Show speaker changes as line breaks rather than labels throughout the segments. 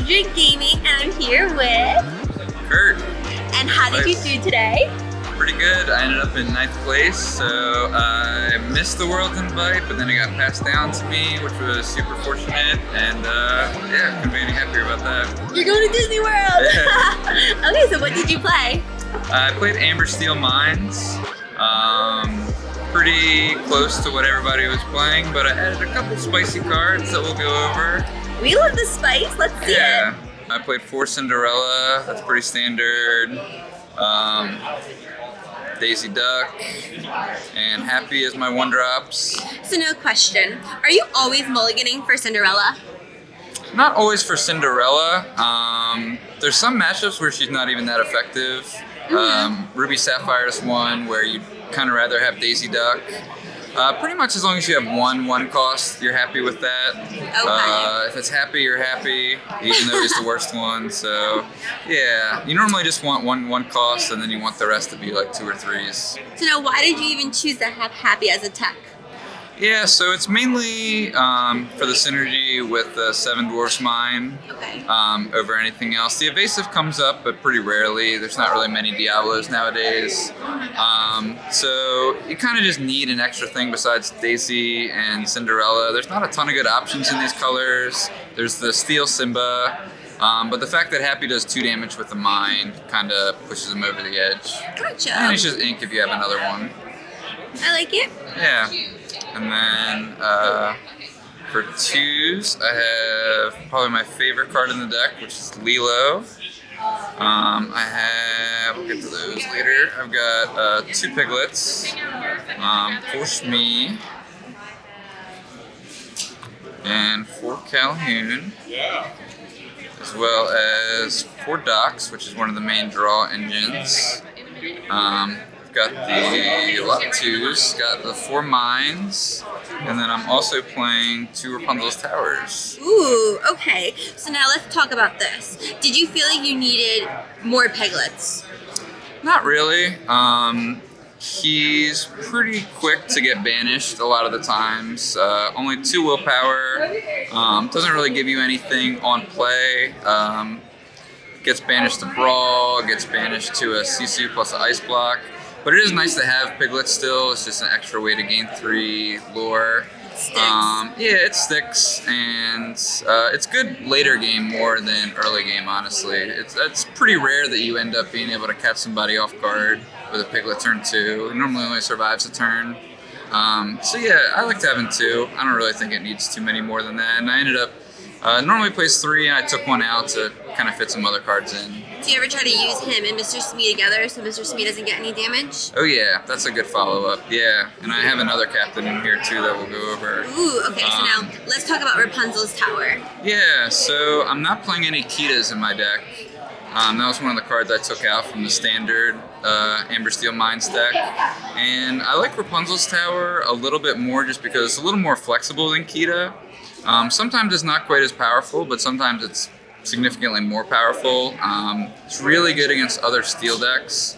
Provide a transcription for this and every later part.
TCG Gaming, and I'm here with
Kurt.
And how did you do today?
Pretty good. I ended up in 9th place, so I missed the world's invite, but then it got passed down to me, which was super fortunate, and yeah, couldn't be any happier about that.
You're going to Disney World!
Yeah.
Okay, so what did you play?
I played Amber Steel Mines. Pretty close to what everybody was playing, but I added a couple spicy cards that we'll go over.
We love the spice. Let's see it.
I played 4 Cinderella. That's pretty standard. Daisy Duck, and Happy is my 1-drops.
So no question, are you always mulliganing for Cinderella?
Not always for Cinderella. There's some matchups where she's not even that effective. Ruby Sapphire's one where you'd kind of rather have Daisy Duck. Pretty much as long as you have one cost, you're happy with that.
Okay.
If it's Happy, you're happy, even though it's the worst one. So yeah, you normally just want one cost, and then you want the rest to be like 2 or 3s.
So now why did you even choose to have Happy as a tech?
Yeah, so it's mainly for the synergy with the 7 Dwarfs Mine over anything else. The evasive comes up, but pretty rarely. There's not really many Diablos nowadays. So you kind of just need an extra thing besides Daisy and Cinderella. There's not a ton of good options in these colors. There's the Steel Simba, but the fact that Happy does 2 damage with the Mine kind of pushes him over the edge.
Gotcha.
And it's just ink if you have another one.
I like it.
Yeah. And then for 2s, I have probably my favorite card in the deck, which is Lilo. We'll get to those later. I've got 2 Piglets, 4 Shmi, and 4 Calhoun, as well as 4 Docks, which is one of the main draw engines. Got a lot of 2s, got the 4 Mines, and then I'm also playing 2 Rapunzel's Towers.
Ooh, okay. So now let's talk about this. Did you feel like you needed more Piglets?
Not really. He's pretty quick to get banished a lot of the times. Only 2 willpower. Doesn't really give you anything on play. Gets banished to Brawl, gets banished to a Sisu plus an Ice Block. But it is nice to have Piglet still. It's just an extra way to gain 3 lore.
Sticks.
Yeah, it sticks, and it's good later game more than early game, honestly. It's pretty rare that you end up being able to catch somebody off guard with a Piglet turn 2. It normally only survives a turn. So yeah, I liked having 2. I don't really think it needs too many more than that, and I ended up normally plays 3, and I took 1 out to kind of fit some other cards in.
Do you ever try to use him and Mr. Smee together so Mr. Smee doesn't get any damage?
Oh yeah, that's a good follow-up. Yeah, and I have another captain in here too that we'll go over.
Ooh, okay, so now let's talk about Rapunzel's Tower.
Yeah, so I'm not playing any Kitas in my deck. That was one of the cards I took out from the standard Amber Steel Mines deck. And I like Rapunzel's Tower a little bit more just because it's a little more flexible than Kita. Sometimes it's not quite as powerful, but sometimes it's significantly more powerful. It's really good against other steel decks,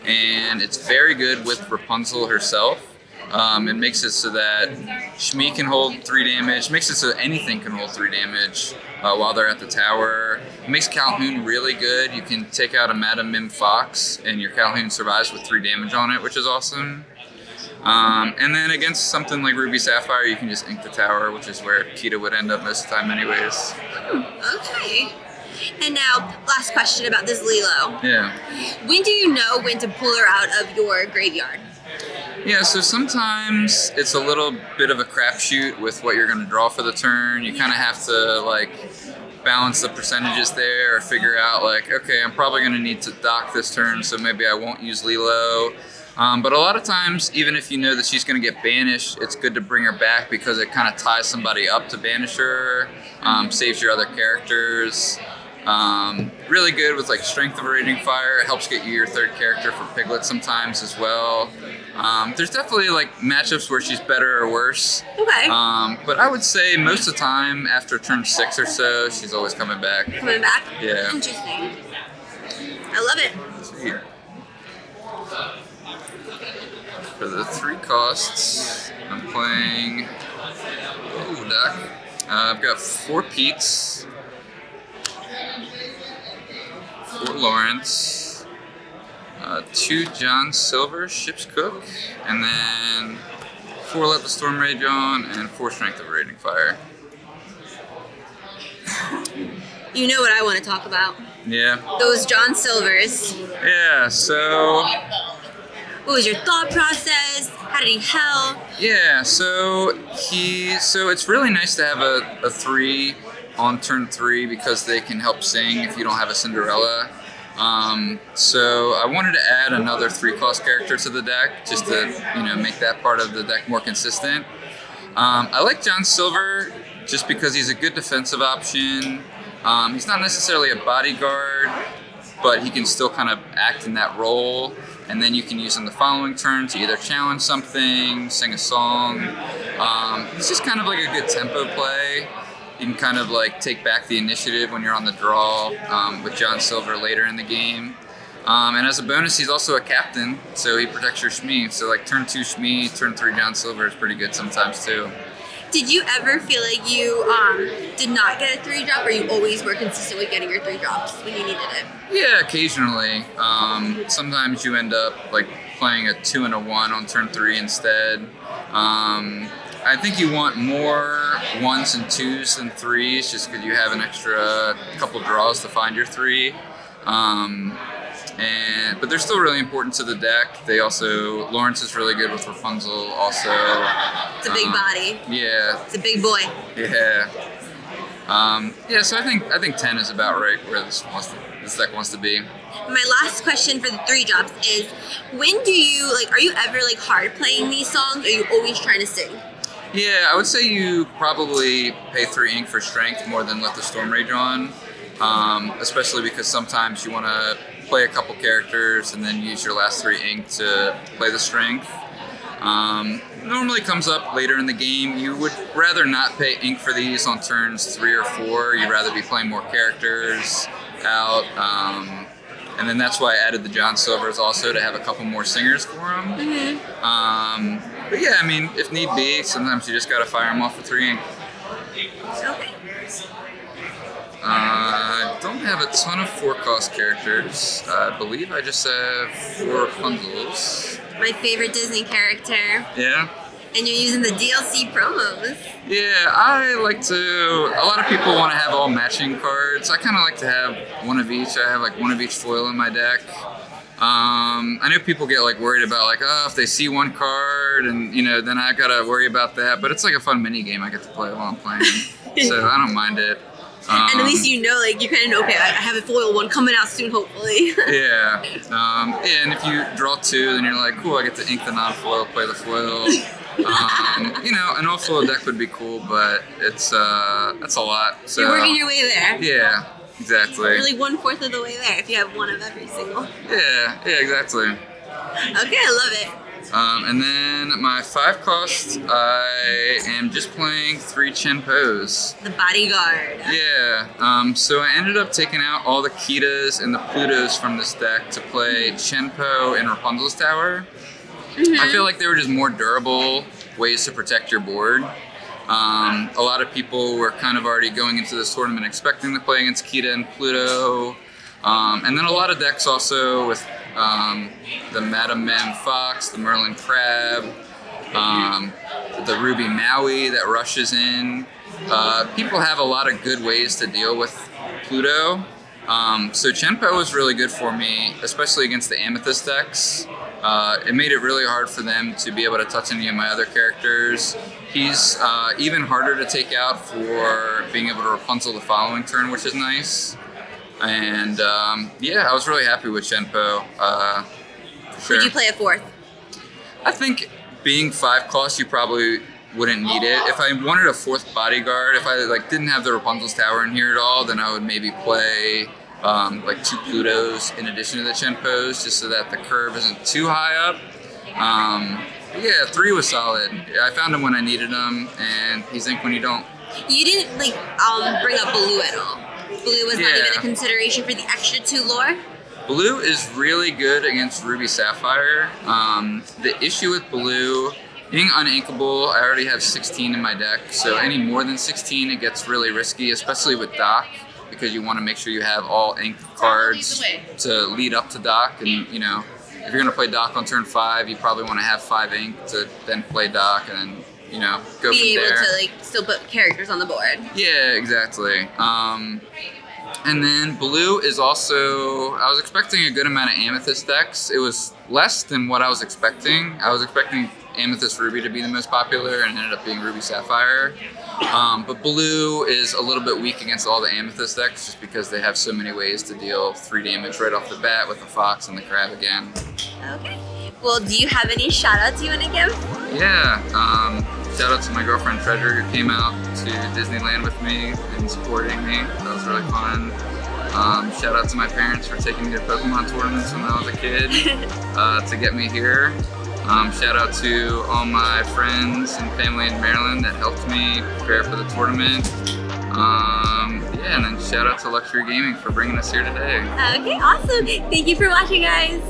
and it's very good with Rapunzel herself. It makes it so that Shmi can hold 3 damage, makes it so anything can hold 3 damage while they're at the tower. It makes Calhoun really good. You can take out a Madam Mim Fox, and your Calhoun survives with 3 damage on it, which is awesome. And then against something like Ruby Sapphire, you can just ink the tower, which is where Kita would end up most of the time anyways.
Okay. And now, last question about this Lilo.
Yeah.
When do you know when to pull her out of your graveyard?
Yeah, so sometimes it's a little bit of a crapshoot with what you're going to draw for the turn. You kind of have to, like, balance the percentages there or figure out, like, okay, I'm probably going to need to dock this turn, so maybe I won't use Lilo. But a lot of times, even if you know that she's going to get banished, it's good to bring her back because it kind of ties somebody up to banish her, saves your other characters. Really good with like Strength of a Raging Fire. It helps get you your 3rd character for Piglet sometimes as well. There's definitely like matchups where she's better or worse.
Okay.
But I would say most of the time after turn 6 or so, she's always coming back.
Coming back?
Yeah.
Interesting. I love it.
Sweet. For the 3 costs, I'm playing deck. I've got 4 Petes, 4 Lawrence, 2 John Silver, Ship's Cook, and then 4 Let the Storm Rage On, and 4 Strength of Raging Fire.
You know what I want to talk about.
Yeah.
Those John Silvers.
Yeah, so...
What was your thought process? How did he help?
Yeah, so it's really nice to have a 3 on turn 3 because they can help sing if you don't have a Cinderella. So I wanted to add another 3-cost character to the deck just to, make that part of the deck more consistent. I like John Silver just because he's a good defensive option. He's not necessarily a bodyguard, but he can still kind of act in that role. And then you can use him the following turn to either challenge something, sing a song. It's just kind of like a good tempo play. You can kind of like take back the initiative when you're on the draw with John Silver later in the game. And as a bonus, he's also a captain, so he protects your Shmi. So like turn 2 Shmi, turn 3 John Silver is pretty good sometimes too.
Did you ever feel like you did not get a 3-drop, or you always were consistent with getting your 3 drops when you needed it?
Yeah, occasionally. Sometimes you end up like playing a 2 and a 1 on turn 3 instead. I think you want more 1s and 2s than 3s just because you have an extra couple draws to find your 3. But they're still really important to the deck. They also, Lawrence is really good with Rapunzel also.
It's a big body.
Yeah.
It's a big boy.
Yeah. So I think 10 is about right where this deck wants to be.
My last question for the 3-drops is, when do you, are you ever hard playing these songs, or are you always trying to sing?
Yeah, I would say you probably pay 3 ink for strength more than Let the Storm Rage On, especially because sometimes you want to play a couple characters and then use your last 3 ink to play the strength. Normally comes up later in the game. You would rather not pay ink for these on turns 3 or 4. You'd rather be playing more characters out. And then that's why I added the John Silvers also to have a couple more singers for them. Mm-hmm. But yeah, I mean, if need be, sometimes you just gotta fire them off for 3 ink.
Okay.
I don't have a ton of 4-cost characters. I believe I just have 4 Rapunzels.
My favorite Disney character.
Yeah?
And you're using the DLC promos.
Yeah, I like to... A lot of people want to have all matching cards. I kind of like to have one of each. I have one of each foil in my deck. I know people get worried about if they see one card and then I gotta worry about that. But it's a fun mini game I get to play while I'm playing, so I don't mind it.
And at least you kind of know, okay, I have a foil one coming out soon, hopefully.
Yeah. And if you draw 2, then you're like, cool, I get to ink the non-foil, play the foil. An all-foil deck would be cool, but it's that's a lot. So
you're working your way there.
Yeah, exactly.
You're 1/4 of the way there if you have one of every single.
Yeah, exactly.
Okay, I love it.
And then my 5-cost, I am just playing 3 Chenpos.
The Bodyguard.
Yeah. So I ended up taking out all the Kitas and the Plutos from this deck to play Chenpo and Rapunzel's Tower. Mm-hmm. I feel like they were just more durable ways to protect your board. A lot of people were kind of already going into this tournament expecting to play against Kita and Pluto. And then a lot of decks also with the Madame Mem Fox, the Merlin Crab, the Ruby Maui that rushes in. People have a lot of good ways to deal with Pluto. So Chenpo was really good for me, especially against the Amethyst decks. It made it really hard for them to be able to touch any of my other characters. He's even harder to take out for being able to Rapunzel the following turn, which is nice. And I was really happy with Chenpo. Sure.
Would you play a 4th?
I think being 5-cost, you probably wouldn't need it. If I wanted a 4th bodyguard, if I didn't have the Rapunzel's Tower in here at all, then I would maybe play 2 Plutos in addition to the Chenpos, just so that the curve isn't too high up. 3 was solid. I found him when I needed him, and he's ink when you don't.
You didn't bring up Blue at all. Blue was not even a consideration for the extra 2 lore?
Blue is really good against Ruby Sapphire. The issue with Blue, being uninkable, I already have 16 in my deck, so any more than 16 it gets really risky, especially with Doc, because you want to make sure you have all ink cards to lead up to dock. And you know, if you're gonna play dock on turn 5, you probably want to have 5 ink to then play dock and then, you know, go
be
from there.
able to like still put characters on the board.
Yeah, exactly. And then blue is also, I was expecting a good amount of Amethyst decks. It was less than what I was expecting. I was expecting Amethyst Ruby to be the most popular, and it ended up being Ruby Sapphire. But blue is a little bit weak against all the Amethyst decks just because they have so many ways to deal 3 damage right off the bat with the Fox and the Crab again.
Okay. Well, do you have any shout outs you want to give?
Yeah. Shout out to my girlfriend Treasure who came out to Disneyland with me and supporting me. That was really fun. Shout out to my parents for taking me to Pokemon tournaments when I was a kid to get me here. Shout out to all my friends and family in Maryland that helped me prepare for the tournament. Yeah, and then shout out to Luxury Gaming for bringing us here today.
Okay, awesome. Thank you for watching, guys.